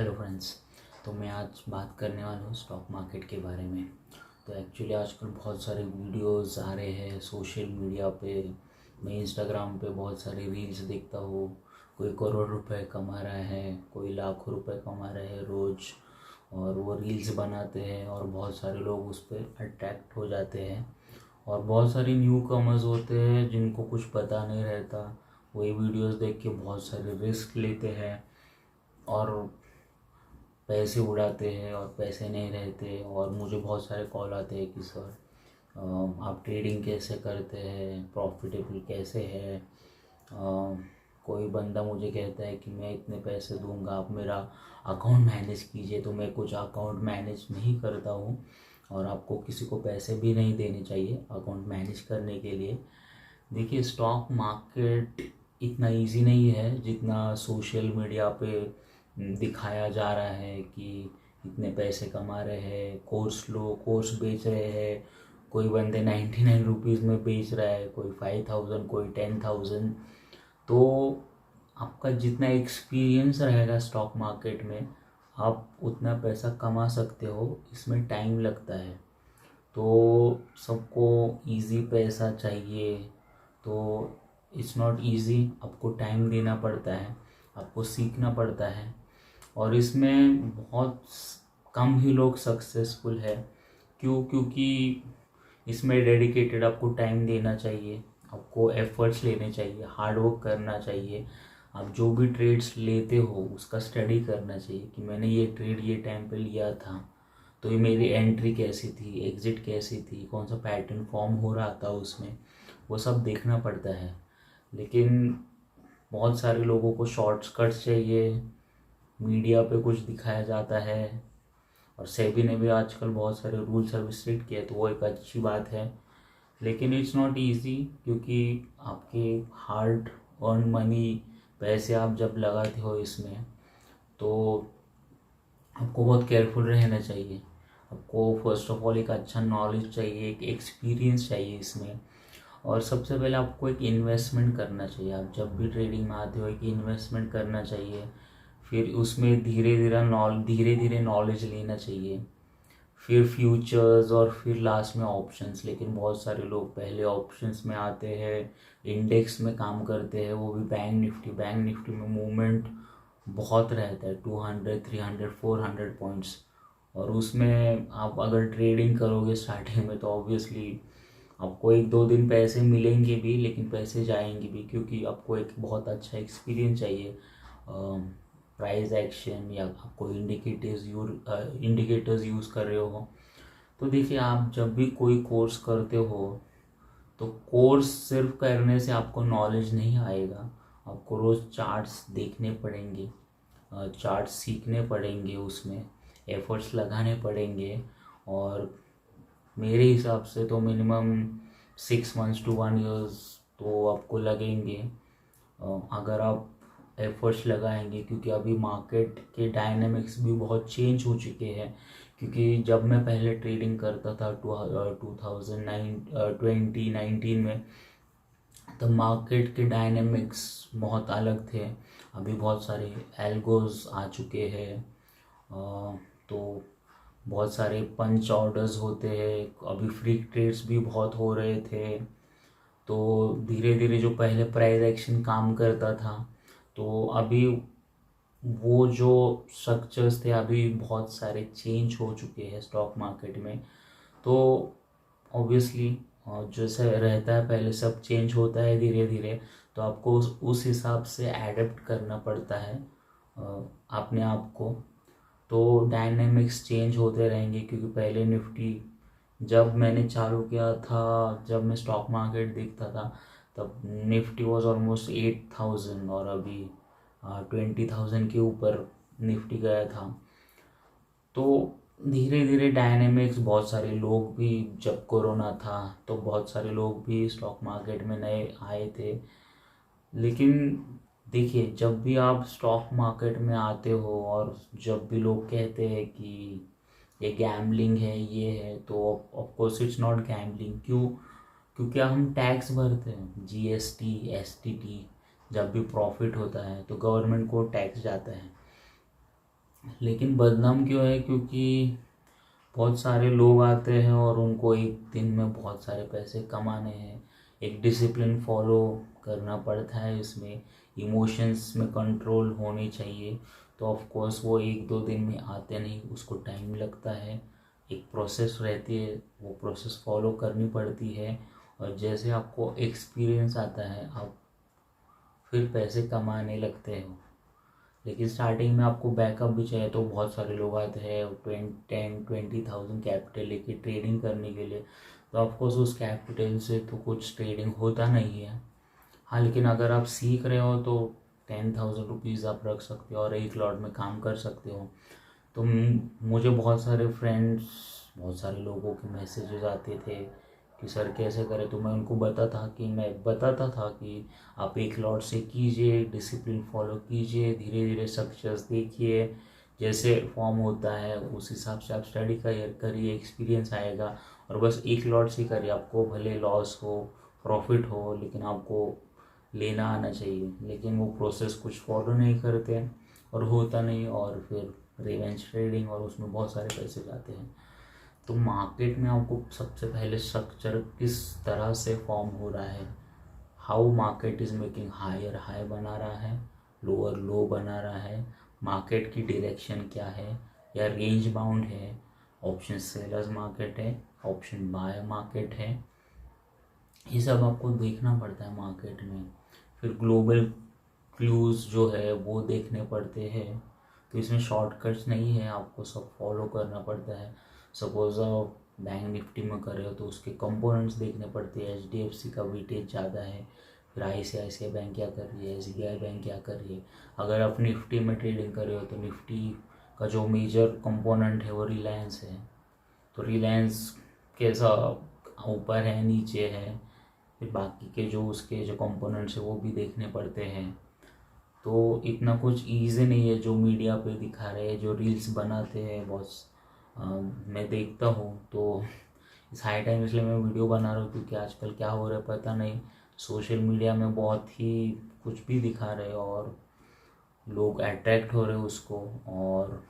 Hello friends. तो मैं आज बात करने वाला हूँ स्टॉक मार्केट के बारे में। तो एक्चुअली आजकल बहुत सारे वीडियोस आ रहे हैं सोशल मीडिया पे। मैं इंस्टाग्राम पे बहुत सारे रील्स देखता हूँ। कोई करोड़ रुपए कमा रहा है, कोई लाखों रुपए कमा रहे हैं रोज़, और वो रील्स बनाते हैं और बहुत सारे लोग उस पर अट्रैक्ट हो जाते हैं। और बहुत सारे न्यू कमर्स होते हैं जिनको कुछ पता नहीं रहता, वही वीडियोस देख के बहुत सारे रिस्क लेते हैं और पैसे उड़ाते हैं और पैसे नहीं रहते। और मुझे बहुत सारे कॉल आते हैं कि सर आप ट्रेडिंग कैसे करते हैं, प्रॉफिटेबल कैसे है। कोई बंदा मुझे कहता है कि मैं इतने पैसे दूंगा, आप मेरा अकाउंट मैनेज कीजिए। तो मैं कुछ अकाउंट मैनेज नहीं करता हूँ और आपको किसी को पैसे भी नहीं देने चाहिए अकाउंट मैनेज करने के लिए। देखिए, स्टॉक मार्केट इतना इजी नहीं है जितना सोशल मीडिया पे दिखाया जा रहा है कि इतने पैसे कमा रहे हैं, कोर्स बेच रहे हैं। कोई बंदे 99 रुपीज़ में बेच रहा है, कोई 5000, कोई 10,000। तो आपका जितना एक्सपीरियंस रहेगा स्टॉक मार्केट में, आप उतना पैसा कमा सकते हो। इसमें टाइम लगता है, तो सबको इजी पैसा चाहिए। तो इट्स नॉट इजी, आपको टाइम देना पड़ता है, आपको सीखना पड़ता है। और इसमें बहुत कम ही लोग सक्सेसफुल है। क्योंकि इसमें डेडिकेटेड आपको टाइम देना चाहिए, आपको एफर्ट्स लेने चाहिए, हार्ड वर्क करना चाहिए। आप जो भी ट्रेड्स लेते हो उसका स्टडी करना चाहिए कि मैंने ये ट्रेड ये टाइम पे लिया था, तो ये मेरी एंट्री कैसी थी, एग्जिट कैसी थी, कौन सा पैटर्न फॉर्म हो रहा था उसमें, वो सब देखना पड़ता है। लेकिन बहुत सारे लोगों को शॉर्टकट्स चाहिए, मीडिया पे कुछ दिखाया जाता है। और सेबी ने भी आजकल बहुत सारे रूल्स अभी स्ट्रिक्ट किए, तो वो एक अच्छी बात है। लेकिन इट्स नॉट इजी, क्योंकि आपके हार्ड अर्न मनी, पैसे आप जब लगाते हो इसमें, तो आपको बहुत केयरफुल रहना चाहिए। आपको फर्स्ट ऑफ ऑल एक अच्छा नॉलेज चाहिए, एक एक्सपीरियंस चाहिए इसमें। और सबसे पहले आपको एक इन्वेस्टमेंट करना चाहिए। आप जब भी ट्रेडिंग में आते हो एक इन्वेस्टमेंट करना चाहिए। फिर उसमें धीरे धीरे नॉलेज लेना चाहिए, फिर फ्यूचर्स और फिर लास्ट में ऑप्शंस। लेकिन बहुत सारे लोग पहले ऑप्शंस में आते हैं, इंडेक्स में काम करते हैं, वो भी बैंक निफ्टी में मूवमेंट बहुत रहता है, 200, 300, 400 पॉइंट्स। और उसमें आप अगर ट्रेडिंग करोगे स्टार्टिंग में, तो ऑब्वियसली आपको एक दो दिन पैसे मिलेंगे भी, लेकिन पैसे जाएंगे भी, क्योंकि आपको एक बहुत अच्छा एक्सपीरियंस चाहिए। प्राइस एक्शन या आपको इंडिकेटर्स यूज़ कर रहे हो। तो देखिए, आप जब भी कोई कोर्स करते हो, तो कोर्स सिर्फ करने से आपको नॉलेज नहीं आएगा। आपको रोज़ चार्ट्स देखने पड़ेंगे, चार्ट्स सीखने पड़ेंगे, उसमें एफर्ट्स लगाने पड़ेंगे। और मेरे हिसाब से तो मिनिमम 6 मंथ्स to 1 year तो आपको लगेंगे अगर आप एफर्ट्स लगाएंगे। क्योंकि अभी मार्केट के डायनेमिक्स भी बहुत चेंज हो चुके हैं। क्योंकि जब मैं पहले ट्रेडिंग करता था 2019 में, तो मार्केट के डायनेमिक्स बहुत अलग थे। अभी बहुत सारे एल्गोज आ चुके हैं, तो बहुत सारे पंच ऑर्डर्स होते हैं। अभी फ्री ट्रेड्स भी बहुत हो रहे थे। तो धीरे धीरे जो पहले प्राइस एक्शन काम करता था, तो अभी वो जो स्ट्रक्चर्स थे अभी बहुत सारे चेंज हो चुके हैं स्टॉक मार्केट में। तो ऑब्वियसली जैसे रहता है, पहले सब चेंज होता है धीरे धीरे, तो आपको उस हिसाब से एडेप्ट करना पड़ता है अपने आप को। तो डायनेमिक्स चेंज होते रहेंगे। क्योंकि पहले निफ्टी जब मैंने चालू किया था, जब मैं स्टॉक मार्केट देखता था, तब निफ्टी वॉज ऑलमोस्ट 8000, और अभी 20,000 के ऊपर निफ्टी गया था। तो धीरे धीरे डायनेमिक्स, बहुत सारे लोग भी, जब कोरोना था तो बहुत सारे लोग भी स्टॉक मार्केट में नए आए थे। लेकिन देखिए, जब भी आप स्टॉक मार्केट में आते हो और जब भी लोग कहते हैं कि ये गैम्बलिंग है, ये है, तो of course it's not gambling. क्यों? क्योंकि हम टैक्स भरते हैं, जीएसटी, एसटीटी। जब भी प्रॉफिट होता है तो गवर्नमेंट को टैक्स जाता है। लेकिन बदनाम क्यों है? क्योंकि बहुत सारे लोग आते हैं और उनको एक दिन में बहुत सारे पैसे कमाने हैं। एक डिसिप्लिन फॉलो करना पड़ता है, इसमें इमोशंस में कंट्रोल होनी चाहिए। तो ऑफ कोर्स वो एक दो दिन में आते नहीं, उसको टाइम लगता है, एक प्रोसेस रहती है, वो प्रोसेस फॉलो करनी पड़ती है। और जैसे आपको एक्सपीरियंस आता है आप फिर पैसे कमाने लगते हो। लेकिन स्टार्टिंग में आपको बैकअप भी चाहिए, तो बहुत सारे लोग आते हैं 10-20,000 कैपिटल लेके ट्रेडिंग करने के लिए। तो ऑफकोर्स उस कैपिटल से तो कुछ ट्रेडिंग होता नहीं है। हाँ, लेकिन अगर आप सीख रहे हो तो 10,000 रुपीज़ आप रख सकते हो और एक लॉट में काम कर सकते हो। तो मुझे बहुत सारे फ्रेंड्स, बहुत सारे लोगों के मैसेजेस आते थे कि सर कैसे करें। तो मैं बताता था कि आप एक लॉट से कीजिए, डिसिप्लिन फॉलो कीजिए, धीरे धीरे सक्सेस देखिए, जैसे फॉर्म होता है उस हिसाब से आप स्टडी करिए, एक्सपीरियंस आएगा। और बस एक लॉट से करिए, आपको भले लॉस हो प्रॉफिट हो, लेकिन आपको लेना आना चाहिए। लेकिन वो प्रोसेस कुछ फॉलो नहीं करते और होता नहीं, और फिर रिवेंज ट्रेडिंग, और उसमें बहुत सारे पैसे जाते हैं। तो मार्केट में आपको सबसे पहले स्ट्रक्चर किस तरह से फॉर्म हो रहा है, how market is making higher high बना रहा है, लोअर लो बना रहा है, मार्केट की डायरेक्शन क्या है, या रेंज बाउंड है, ऑप्शन सेलर्स मार्केट है, ऑप्शन बाय मार्केट है, ये सब आपको देखना पड़ता है मार्केट में। फिर ग्लोबल क्लूज़ जो है वो देखने पड़ते हैं। तो इसमें शॉर्टकट्स नहीं है, आपको सब फॉलो करना पड़ता है। सपोज आप बैंक निफ्टी में कर रहे हो तो उसके कंपोनेंट्स देखने पड़ते हैं। HDFC का वेटेज ज़्यादा है, फिर ICICI बैंक क्या कर रही है, SBI बैंक क्या कर रही है। अगर आप निफ्टी में ट्रेडिंग कर रहे हो तो निफ्टी का जो मेजर कंपोनेंट है वो रिलायंस है। तो रिलायंस कैसा ऊपर है नीचे है, फिर बाकी के जो उसके जो कंपोनेंट्स है वो भी देखने पड़ते हैं। तो इतना कुछ ईजी नहीं है जो मीडिया पे दिखा रहे हैं, जो रील्स बनाते हैं बॉस। मैं देखता हूँ तो इस हाई टाइम इसलिए मैं वीडियो बना रहा हूँ क्योंकि आजकल क्या हो रहा है पता नहीं। सोशल मीडिया में बहुत ही कुछ भी दिखा रहे हैं और लोग अट्रैक्ट हो रहे हैं उसको, और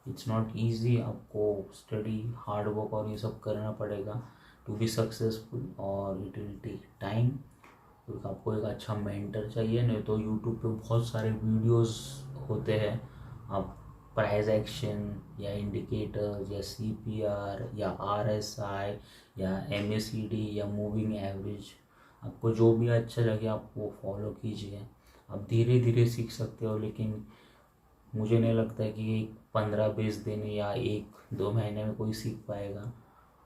इट्स नॉट ईजी। आपको स्टडी हार्ड वर्क और ये सब करना पड़ेगा टू बी सक्सेसफुल, और इट विल टेक टाइम। तो आपको एक अच्छा मेंटर चाहिए, नहीं तो यूट्यूब पे बहुत सारे वीडियोस होते हैं। आप प्राइस एक्शन या इंडिकेटर्स या CPR या RSI या MACD या मूविंग एवरेज, आपको जो भी अच्छा लगे आप वो फॉलो कीजिए। आप धीरे धीरे सीख सकते हो, लेकिन मुझे नहीं लगता है कि 15-20 दिन या 1-2 महीने में कोई सीख पाएगा।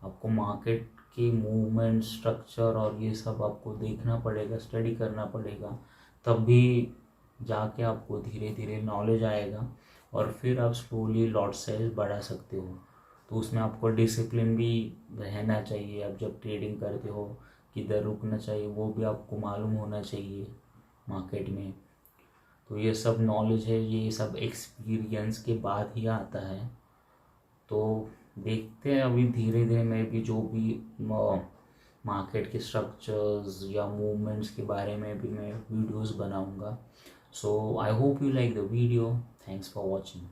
आपको मार्केट के मूवमेंट स्ट्रक्चर और ये सब आपको देखना पड़ेगा, स्टडी करना पड़ेगा, तब भी जाके आपको धीरे धीरे नॉलेज आएगा और फिर आप स्लोली लॉट साइज बढ़ा सकते हो। तो उसमें आपको डिसिप्लिन भी रहना चाहिए। आप जब ट्रेडिंग करते हो किधर रुकना चाहिए वो भी आपको मालूम होना चाहिए मार्केट में। तो ये सब नॉलेज है, ये सब एक्सपीरियंस के बाद ही आता है। तो देखते हैं अभी धीरे धीरे मैं भी जो भी मार्केट के स्ट्रक्चर्स या मूवमेंट्स के बारे में भी मैं वीडियोस बनाऊंगा। So I hope you like the video. Thanks for watching.